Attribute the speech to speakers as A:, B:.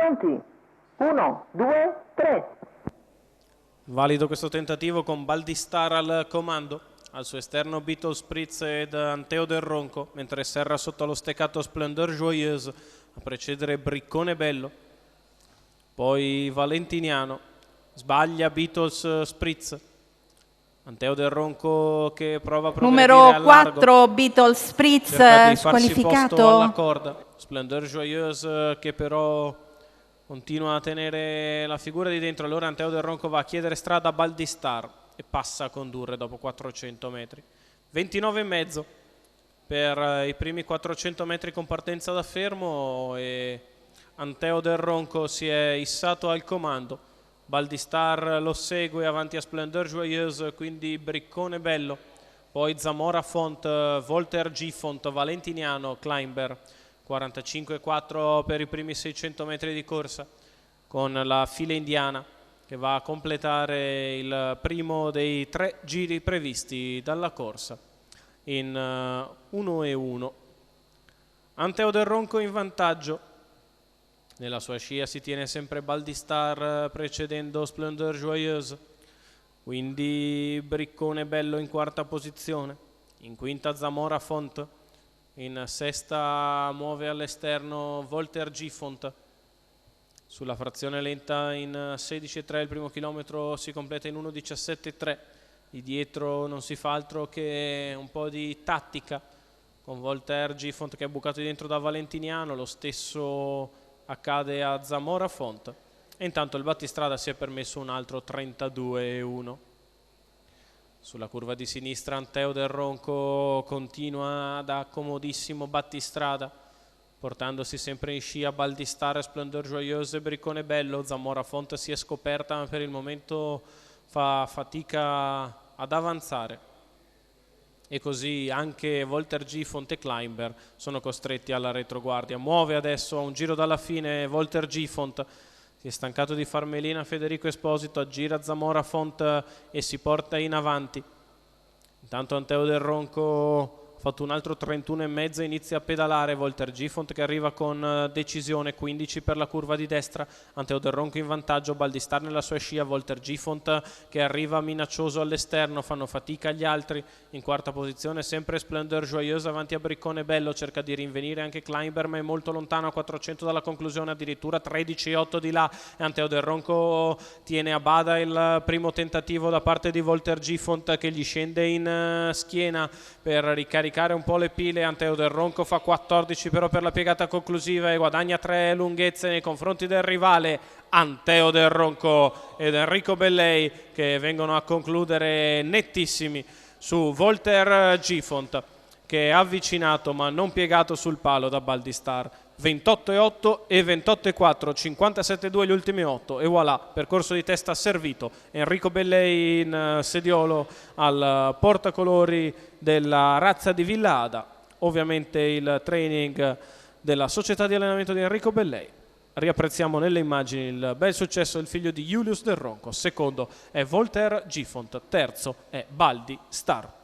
A: Pronti? 1, 2, 3.
B: Valido questo tentativo con Baldistar al comando. Al suo esterno Beetle Spritz ed Anteo del Ronco, mentre Serra sotto lo steccato Splendeur Joyeuse a precedere Briccone Bello. Poi Valentiniano, sbaglia Beatles Spritz. Anteo del Ronco che prova a progredire
C: numero
B: al largo.
C: 4 Beatles Spritz
B: Cerca di farsi posto alla
C: squalificato.
B: corda. Splendeur Joyeuse che però continua a tenere la figura di dentro. Allora Anteo del Ronco va a chiedere strada a Baldistar e passa a condurre dopo 400 metri. 29,5 per i primi 400 metri con partenza da fermo e Anteo del Ronco si è issato al comando. Baldistar lo segue avanti a Splendeur Joyeuse, quindi Briccone Bello, poi Zamora Font, Volter G Font, Valentiniano, Climber. 45,4 per i primi 600 metri di corsa, con la fila indiana che va a completare il primo dei 3 giri previsti dalla corsa in 1:1. Anteo del Ronco in vantaggio. Nella sua scia si tiene sempre Baldistar precedendo Splendeur Joyeuse, quindi Briccone Bello in quarta posizione, in quinta Zamora Font, in sesta muove all'esterno Volter G Font. Sulla frazione lenta in 16,3 il primo chilometro si completa in 1:17,3. Di dietro non si fa altro che un po' di tattica con Volter G Font che è bucato dentro da Valentiniano, lo stesso accade a Zamora Font e intanto il battistrada si è permesso un altro 32,1. Sulla curva di sinistra Anteo del Ronco continua da comodissimo battistrada, portandosi sempre in scia Baldistar, Splendeur Joyeuse e Briccone Bello. Zamora Font si è scoperta ma per il momento fa fatica ad avanzare e così anche Volter G Font e Climber sono costretti alla retroguardia. Muove adesso a un giro dalla fine Volter G Font, si è stancato di far melina Federico Esposito, aggira Zamora Font e si porta in avanti. Intanto Anteo del Ronco ha fatto un altro 31,5, inizia a pedalare Volter G Font che arriva con decisione, 15 per la curva di destra. Anteo del Ronco in vantaggio, Baldistar nella sua scia, Volter G Font che arriva minaccioso all'esterno, fanno fatica gli altri. In quarta posizione sempre Splendeur Joyeuse avanti a Briccone Bello, cerca di rinvenire anche Climber ma è molto lontano a 400 dalla conclusione, addirittura 13,8 di là, e Anteo del Ronco tiene a bada il primo tentativo da parte di Volter G Font che gli scende in schiena per ricaricare un po' le pile. Anteo del Ronco fa 14 però per la piegata conclusiva e guadagna 3 lunghezze nei confronti del rivale. Anteo del Ronco ed Enrico Bellei che vengono a concludere nettissimi su Volter G Font che è avvicinato ma non piegato sul palo da Baldistar. 28,8 e 28,4, 57,2 gli ultimi 8 e voilà, percorso di testa servito. Enrico Bellei in sediolo al portacolori della razza di Villa Ada, ovviamente il training della società di allenamento di Enrico Bellei. Riapprezziamo nelle immagini il bel successo del figlio di Julius del Ronco, secondo è Volter G Font, terzo è Baldistar.